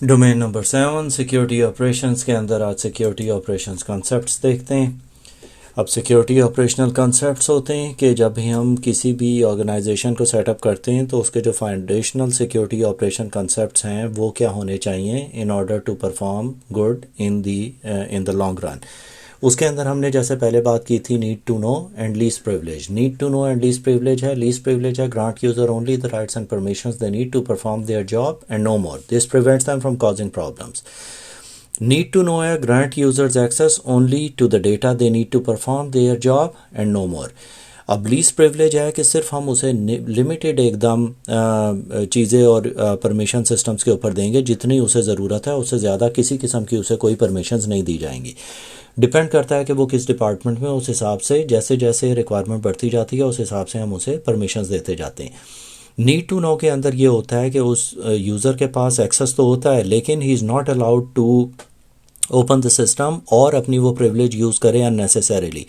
Domain number 7 security operations के अंदर आज सिक्योरिटी ऑपरेशंस कॉन्सेप्ट्स देखते हैं। अब सिक्योरिटी ऑपरेशनल कॉन्सेप्ट्स होते हैं कि जब भी हम किसी भी ऑर्गेनाइजेशन को सेटअप करते हैं तो उसके जो फाउंडेशनल सिक्योरिटी ऑपरेशन कॉन्सेप्ट्स हैं वो क्या होने चाहिए in order to perform good in the long run. उसके अंदर हमने जैसे पहले बात की थी need to know and least privilege. Need to know and least privilege है grant user only the rights and permissions they need to perform their job and no more. This prevents them from causing problems. Need to know है grant users access only to the data they need to perform their job and no more. अब least privilege है कि सिर्फ हम उसे limited एकदम चीज़ें और परमिशन सिस्टम्स के ऊपर देंगे जितनी उसे ज़रूरत है, उससे ज़्यादा किसी किस्म की उसे कोई परमिशंस नहीं दी जाएंगी। डिपेंड करता है कि वो किस डिपार्टमेंट में, उस हिसाब से जैसे जैसे रिक्वायरमेंट बढ़ती जाती है उस हिसाब से हम उसे परमिशंस देते जाते हैं। नीड टू नो के अंदर ये होता है कि उस यूज़र के पास एक्सेस तो होता है लेकिन he is not allowed to open the system और अपनी वो प्रिविलेज यूज़ करें अननेसेसरीली।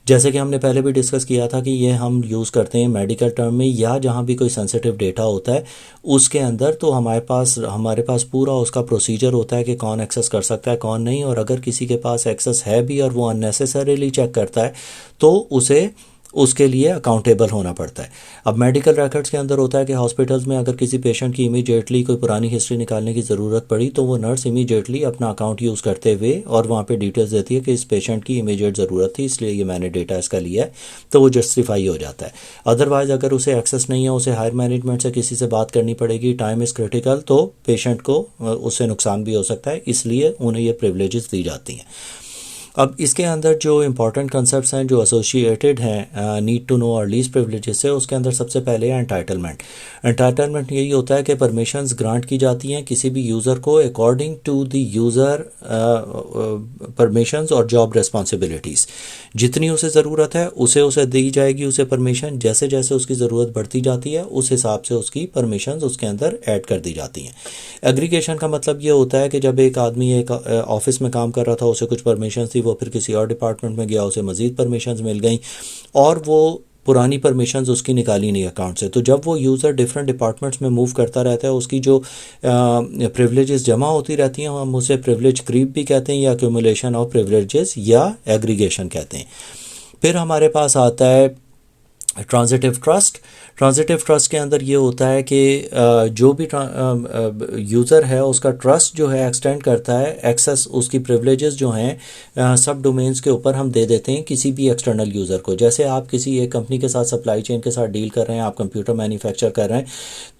जैसे कि हमने पहले भी डिस्कस किया था कि ये हम यूज़ करते हैं मेडिकल टर्म में या जहाँ भी कोई सेंसिटिव डेटा होता है उसके अंदर, तो हमारे पास पूरा उसका प्रोसीजर होता है कि कौन एक्सेस कर सकता है कौन नहीं, और अगर किसी के पास एक्सेस है भी और वो अननेसेसरीली चेक करता है तो उसे उसके लिए अकाउंटेबल होना पड़ता है। अब मेडिकल रिकॉर्ड्स के अंदर होता है कि हॉस्पिटल्स में अगर किसी पेशेंट की इमीडिएटली कोई पुरानी हिस्ट्री निकालने की ज़रूरत पड़ी तो वो नर्स इमीडिएटली अपना अकाउंट यूज़ करते हुए और वहाँ पे डिटेल्स देती है कि इस पेशेंट की इमीडिएट ज़रूरत थी इसलिए ये मैंने डेटा इसका लिया है, तो वो जस्टिफाई हो जाता है। अदरवाइज़ अगर उसे एक्सेस नहीं है, उसे हायर मैनेजमेंट से किसी से बात करनी पड़ेगी, टाइम इज़ क्रिटिकल, तो पेशेंट को उससे नुकसान भी हो सकता है, इसलिए उन्हें ये प्रिविलेजेस दी जाती हैं। अब इसके अंदर जो इंपॉर्टेंट कंसेप्ट्स हैं जो एसोसिएटेड हैं नीड टू नो और लीस्ट प्रिविलेजेस से, उसके अंदर सबसे पहले है एंटाइटलमेंट। एंटाइटलमेंट यही होता है कि परमिशंस ग्रांट की जाती हैं किसी भी यूज़र को according to the user permissions और जॉब रिस्पॉन्सिबिलिटीज़। जितनी उसे ज़रूरत है उसे दी जाएगी उसे परमिशन, जैसे जैसे उसकी ज़रूरत बढ़ती जाती है उस हिसाब से उसकी परमिशंस उसके अंदर ऐड कर दी जाती हैं। एग्रीगेशन का मतलब ये होता है कि जब एक आदमी एक ऑफिस में काम कर रहा था उसे कुछ परमिशंस थी, वो फिर किसी और डिपार्टमेंट में गया उसे मज़ीद परमिशंस मिल गई और वो पुरानी परमिशंस उसकी निकाली नहीं अकाउंट से। तो जब वो यूज़र डिफरेंट डिपार्टमेंट्स में मूव करता रहता है उसकी जो प्रिविलेजेस जमा होती रहती हैं, हम उसे प्रिविलेज क्रीप भी कहते हैं या एक्यूमुलेशन ऑफ प्रिविलेजेस या एग्रीगेशन कहते हैं। फिर हमारे पास आता है ट्रांजिटिव ट्रस्ट। ट्रांजिटिव ट्रस्ट के अंदर ये होता है कि जो भी यूज़र है उसका ट्रस्ट जो है एक्सटेंड करता है, एक्सेस उसकी प्रिविलेजेस जो हैं सब डोमेन्स के ऊपर हम दे देते हैं किसी भी एक्सटर्नल यूज़र को। जैसे आप किसी एक कंपनी के साथ सप्लाई चेन के साथ डील कर रहे हैं, आप कंप्यूटर मैन्युफैक्चर कर रहे हैं,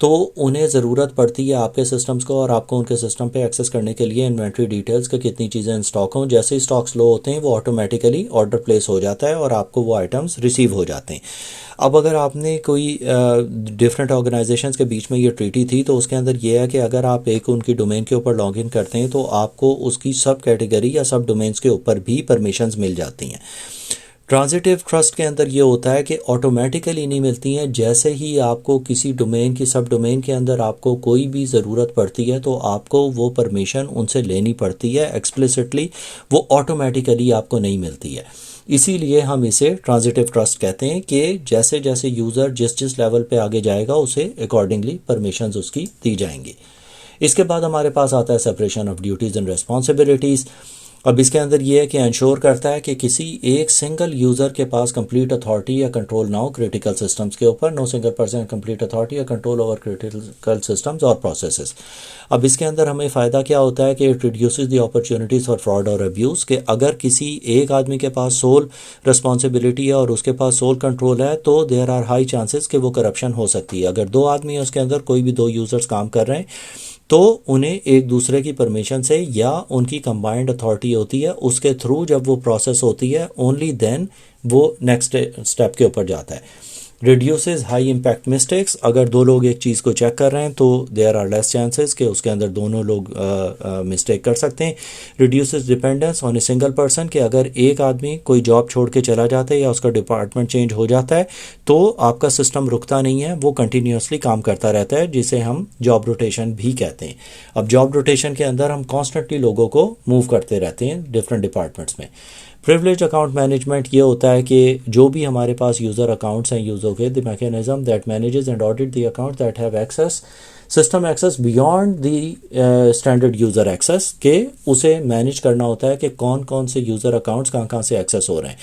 तो उन्हें ज़रूरत पड़ती है आपके सिस्टम्स को और आपको उनके सिस्टम पे एक्सेस करने के लिए इन्वेंट्री डिटेल्स का कितनी चीज़ें इन स्टॉक हों। जैसे ही स्टॉक्स लो होते हैं वो ऑटोमेटिकली ऑर्डर प्लेस हो जाता है और आपको वो आइटम्स रिसीव हो जाते हैं। अब अगर आपने कोई डिफरेंट ऑर्गेनाइजेशंस के बीच में ये ट्रीटी थी तो उसके अंदर ये है कि अगर आप एक उनकी डोमेन के ऊपर लॉग इन करते हैं तो आपको उसकी सब कैटेगरी या सब डोमेन्स के ऊपर भी परमिशंस मिल जाती हैं। ट्रांजिटिव ट्रस्ट के अंदर ये होता है कि ऑटोमेटिकली नहीं मिलती हैं, जैसे ही आपको किसी डोमेन की सब डोमेन के अंदर आपको कोई भी ज़रूरत पड़ती है तो आपको वो परमिशन उनसे लेनी पड़ती है एक्सप्लिसिटली, वो ऑटोमेटिकली आपको नहीं मिलती है। इसीलिए हम इसे ट्रांजिटिव ट्रस्ट कहते हैं कि जैसे जैसे यूज़र जिस जिस लेवल पे आगे जाएगा उसे अकॉर्डिंगली परमिशंस उसकी दी जाएंगी। इसके बाद हमारे पास आता है separation of duties and responsibilities. अब इसके अंदर ये है कि इंश्योर करता है कि किसी एक सिंगल यूज़र के पास कंप्लीट अथॉरिटी या कंट्रोल ना हो क्रिटिकल सिस्टम्स के ऊपर। No single person complete authority या कंट्रोल ओवर क्रिटिकल सिस्टम्स और प्रोसेसेस। अब इसके अंदर हमें फ़ायदा क्या होता है कि it reduces the opportunities for fraud और अब्यूज़, कि अगर किसी एक आदमी के पास सोल रिस्पॉन्सिबिलिटी है और उसके पास सोल कंट्रोल है तो देयर आर हाई चांसेस कि वो करप्शन हो सकती है। अगर दो आदमी है उसके अंदर कोई भी दो यूज़र्स काम कर रहे हैं तो उन्हें एक दूसरे की परमिशन से या उनकी कंबाइंड अथॉरिटी होती है उसके थ्रू जब वो प्रोसेस होती है ओनली देन वो नेक्स्ट स्टेप के ऊपर जाता है। रिड्यूसेस हाई इम्पैक्ट मिस्टेक्स, अगर दो लोग एक चीज़ को चेक कर रहे हैं तो देयर आर लेस चांसेस कि उसके अंदर दोनों लोग मिस्टेक कर सकते हैं। Reduces dependence on a single person, कि अगर एक आदमी कोई जॉब छोड़ के चला जाता है या उसका डिपार्टमेंट चेंज हो जाता है तो आपका सिस्टम रुकता नहीं है, वो कंटिन्यूसली काम करता रहता है, जिसे हम जॉब रोटेशन भी कहते हैं। अब जॉब रोटेशन के अंदर हम कॉन्स्टेंटली लोगों को मूव करते रहते हैं डिफरेंट डिपार्टमेंट्स में। प्रिविलेज अकाउंट मैनेजमेंट ये होता है कि जो भी हमारे पास यूज़र अकाउंट्स हैं यूज़र के, the mechanism that manages and audit the account that have access system access beyond the standard user access के उसे मैनेज करना होता है कि कौन कौन से यूज़र अकाउंट्स कहाँ कहाँ से एक्सेस हो रहे हैं।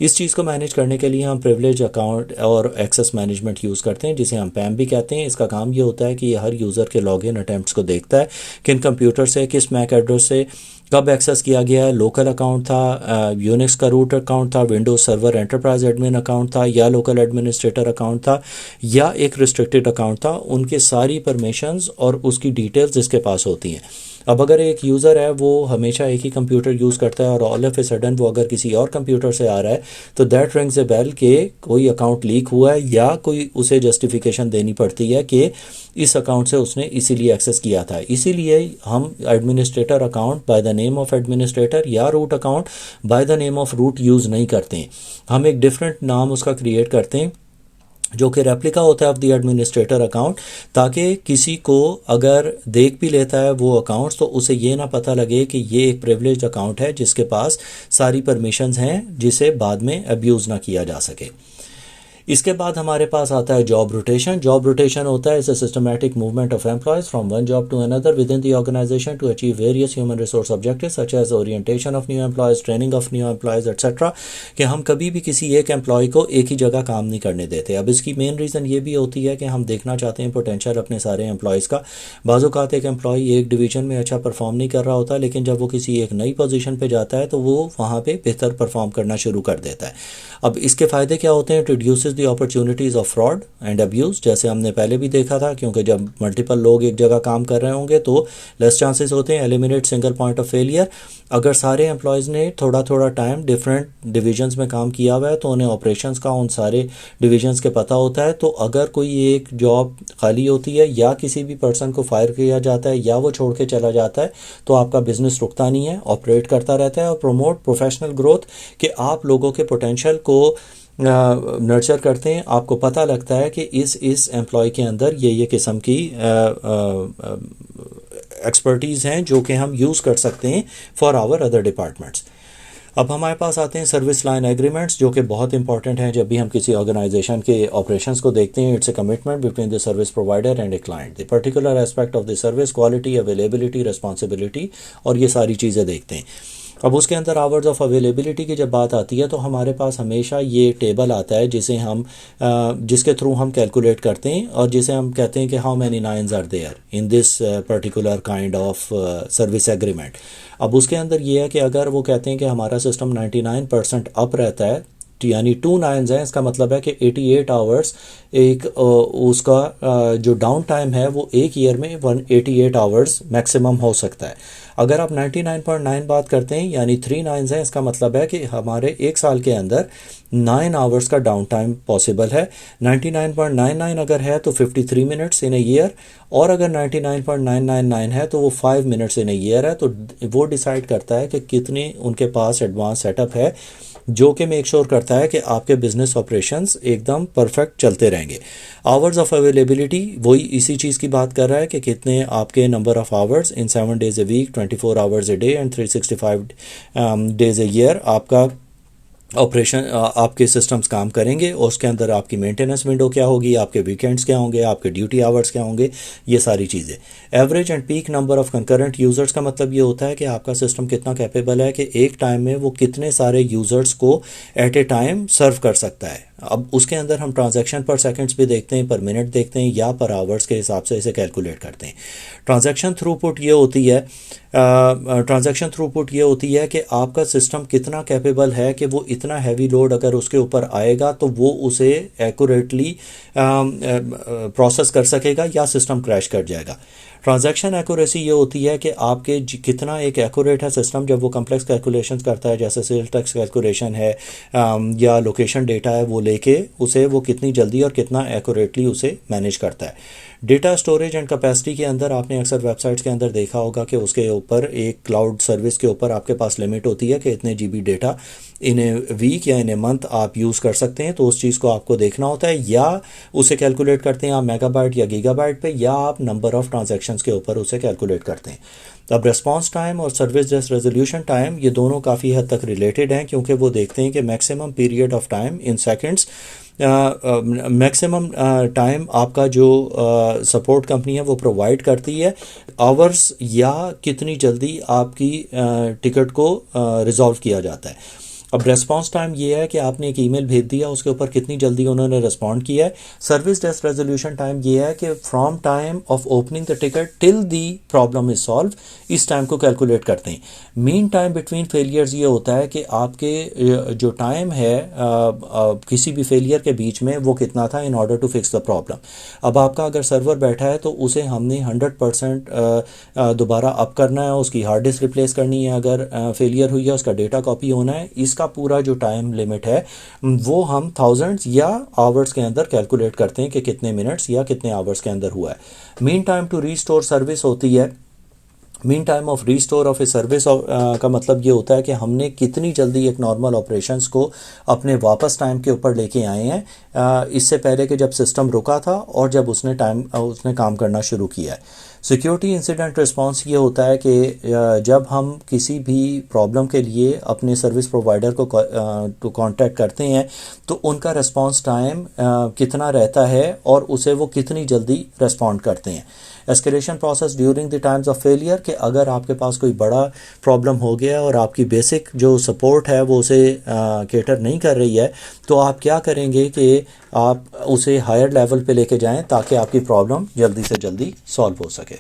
इस चीज़ को मैनेज करने के लिए हम प्रिविलेज अकाउंट और एक्सेस मैनेजमेंट यूज़ करते हैं, जिसे हम पैम भी कहते हैं। इसका काम ये होता है कि ये हर यूज़र के लॉगिन अटैम्प्ट्स को देखता है, किन कंप्यूटर से, किस मैक एड्रेस से, कब एक्सेस किया गया है, लोकल अकाउंट था, यूनिक्स का रूट अकाउंट था, Windows server enterprise admin account था, या लोकल एडमिनिस्ट्रेटर अकाउंट था, या एक रिस्ट्रिक्टेड अकाउंट था, उनके सारी परमिशंस और उसकी डिटेल्स इसके पास होती हैं। अब अगर एक यूज़र है वो हमेशा एक ही कंप्यूटर यूज़ करता है और ऑल ऑफ ए सडन वो अगर किसी और कंप्यूटर से आ रहा है, तो दैट रिंग्स ए बेल कि कोई अकाउंट लीक हुआ है, या कोई उसे जस्टिफिकेशन देनी पड़ती है कि इस अकाउंट से उसने इसीलिए एक्सेस किया था। इसीलिए हम administrator account by the name of administrator या root account by the name of root use नहीं करते हैं। हम एक डिफरेंट नाम उसका क्रिएट करते हैं जो कि रेप्लिका होता है ऑफ द एडमिनिस्ट्रेटर अकाउंट, ताकि किसी को अगर देख भी लेता है वो अकाउंट्स तो उसे ये ना पता लगे कि ये एक प्रिविलेज्ड अकाउंट है जिसके पास सारी परमिशंस हैं, जिसे बाद में अब्यूज़ ना किया जा सके। इसके बाद हमारे पास आता है जॉब रोटेशन। जॉब रोटेशन होता है इस systematic movement of employees from one job to another within the organization to achieve various human resource objectives such as orientation of new employees, training of new employees etcetera. कि हम कभी भी किसी एक employ को एक ही जगह काम नहीं करने देते। अब इसकी मेन रीज़न ये भी होती है कि हम देखना चाहते हैं पोटेंशियल अपने सारे एम्प्लॉयज़ का। बाज़-औक़ात एक एम्प्लॉय एक डिवीज़न में अच्छा परफॉर्म नहीं कर रहा होता, लेकिन जब वो किसी एक नई पोजीशन पे जाता है तो वो वहाँ पे बेहतर परफॉर्म करना शुरू कर देता है। अब इसके फ़ायदे क्या होते हैं? It reduces the opportunities of fraud and abuse, जैसे हमने पहले भी देखा था, क्योंकि जब मल्टीपल लोग एक जगह काम कर रहे होंगे तो लेस चांसेस होते हैं। Eliminate single point of failure. अगर सारे एम्प्लॉयज़ ने थोड़ा थोड़ा टाइम डिफरेंट डिविजन्स में काम किया हुआ है तो उन्हें ऑपरेशंस का उन सारे डिविजन्स के पता होता है। तो अगर कोई एक जॉब खाली होती है या किसी भी पर्सन को फायर किया जाता है या वो छोड़ के चला जाता है तो आपका बिजनेस रुकता नहीं है, ऑपरेट करता रहता है और प्रमोट प्रोफेशनल ग्रोथ, कि आप लोगों के पोटेंशियल को नर्चर करते हैं। आपको पता लगता है कि इस एम्प्लॉय के अंदर ये किस्म की एक्सपर्टीज़ हैं जो कि हम यूज़ कर सकते हैं फॉर आवर अदर डिपार्टमेंट्स। अब हमारे पास आते हैं सर्विस लाइन एग्रीमेंट्स, जो कि बहुत इंपॉर्टेंट हैं जब भी हम किसी ऑर्गेनाइजेशन के ऑपरेशंस को देखते हैं। It's a commitment between the service provider and a client, the particular aspect of the service, quality, availability, responsibility, और ये सारी चीज़ें देखते हैं। अब उसके अंदर आवर्स ऑफ अवेलेबिलिटी की जब बात आती है तो हमारे पास हमेशा ये टेबल आता है जिसके थ्रू हम कैलकुलेट करते हैं और जिसे हम कहते हैं कि how many nines are there in this particular kind of service agreement. अब उसके अंदर ये है कि अगर वो कहते हैं कि हमारा सिस्टम 99% अप रहता है, यानी 2 नाइन्स हैं, इसका मतलब है कि 88 आवर्स एक उसका जो डाउन टाइम है वो एक ईयर में 188 आवर्स मैक्सिमम हो सकता है। अगर आप 99.9 बात करते हैं यानी 3 नाइन्स हैं, इसका मतलब है कि हमारे एक साल के अंदर 9 आवर्स का डाउन टाइम पॉसिबल है। 99.99 अगर है तो 53 मिनट्स इन ए ईयर, और अगर 99.999 है तो वो 5 मिनट्स इन ए ईयर है। तो वो डिसाइड करता है कि कितने उनके पास एडवांस सेटअप है, जो कि मेक श्योर करता है कि आपके बिजनेस ऑपरेशंस एकदम परफेक्ट चलते रहेंगे। आवर्स ऑफ अवेलेबिलिटी वही इसी चीज़ की बात कर रहा है कि कितने आपके number of hours in 7 days a week, 24 hours a day and 365 days a year आपका ऑपरेशन आपके सिस्टम्स काम करेंगे, और उसके अंदर आपकी मेंटेनेंस विंडो क्या होगी, आपके वीकेंड्स क्या होंगे, आपके ड्यूटी आवर्स क्या होंगे, ये सारी चीज़ें। Average and peak number of concurrent users का मतलब ये होता है कि आपका सिस्टम कितना कैपेबल है कि एक टाइम में वो कितने सारे यूज़र्स को एट ए टाइम सर्व कर सकता है। अब उसके अंदर हम ट्रांजैक्शन पर सेकंड्स भी देखते हैं, पर मिनट देखते हैं या पर आवर्स के हिसाब से इसे कैलकुलेट करते हैं। ट्रांजैक्शन थ्रूपुट ये होती है कि आपका सिस्टम कितना कैपेबल है कि वो इतना हैवी लोड अगर उसके ऊपर आएगा तो वो उसे एक्यूरेटली प्रोसेस कर सकेगा या सिस्टम क्रैश कर जाएगा। ट्रांजैक्शन एक्यूरेसी ये होती है कि आपके कितना एक एक्यूरेट है सिस्टम जब वो कम्प्लेक्स कैलकुलेशंस करता है, जैसे सेल्स टैक्स कैलकुलेशन है या लोकेशन डेटा है, वो लेके उसे वो कितनी जल्दी और कितना एक्यूरेटली उसे मैनेज करता है। डेटा स्टोरेज एंड कैपेसिटी के अंदर आपने अक्सर वेबसाइट्स के अंदर देखा होगा कि उसके ऊपर एक क्लाउड सर्विस के ऊपर आपके पास लिमिट होती है कि इतने GB data in a week या इन ए मंथ आप यूज़ कर सकते हैं, तो उस चीज़ को आपको देखना होता है, या उसे कैलकुलेट करते हैं आप मेगाबाइट या गीगाबाइट पे, या आप नंबर ऑफ़ ट्रांजैक्शंस के ऊपर उसे कैलकुलेट करते हैं। अब रिस्पांस टाइम और सर्विस डेस्क रेजोल्यूशन टाइम ये दोनों काफ़ी हद तक रिलेटेड हैं, क्योंकि वो देखते हैं कि maximum period of time in seconds, maximum time आपका जो सपोर्ट कंपनी है वो प्रोवाइड करती है, आवर्स, या कितनी जल्दी आपकी टिकट को रिजॉल्व किया जाता है। अब रेस्पॉन्स टाइम ये है कि आपने एक ईमेल भेज दिया, उसके ऊपर कितनी जल्दी उन्होंने रिस्पॉन्ड किया है। सर्विस डेस्क रेजोल्यूशन टाइम ये है कि from time of opening the ticket till the problem is solve, इस टाइम को कैलकुलेट करते हैं। मीन टाइम बिटवीन फेलियर्स ये होता है कि आपके जो टाइम है किसी भी फेलियर के बीच में वो कितना था in order to fix the problem. अब आपका अगर सर्वर बैठा है तो उसे हमने 100% दोबारा अप करना है, उसकी हार्ड डिस्क रिप्लेस करनी है, अगर फेलियर हुई है उसका डेटा कॉपी होना है, इसका पूरा जो टाइम लिमिट है वो हम थाउजेंड्स या आवर्स के अंदर कैलकुलेट करते हैं कि कितने मिनट्स या कितने आवर्स के अंदर हुआ है। Mean time to restore service होती है, mean time of restore of a service का मतलब ये होता है कि हमने कितनी जल्दी एक नॉर्मल ऑपरेशंस को अपने वापस टाइम के ऊपर लेके आए हैं, इससे पहले कि जब सिस्टम रुका था और जब उसने काम करना शुरू किया है। सिक्योरिटी इंसिडेंट रिस्पांस ये होता है कि जब हम किसी भी प्रॉब्लम के लिए अपने सर्विस प्रोवाइडर को कांटेक्ट करते हैं तो उनका रिस्पांस टाइम कितना रहता है और उसे वो कितनी जल्दी रिस्पॉन्ड करते हैं। Escalation process during the times of failure, कि अगर आपके पास कोई बड़ा प्रॉब्लम हो गया और आपकी बेसिक जो सपोर्ट है वो उसे केटर नहीं कर रही है, तो आप क्या करेंगे कि आप उसे हायर लेवल पे लेके जाएं ताकि आपकी प्रॉब्लम जल्दी से जल्दी सॉल्व हो सके।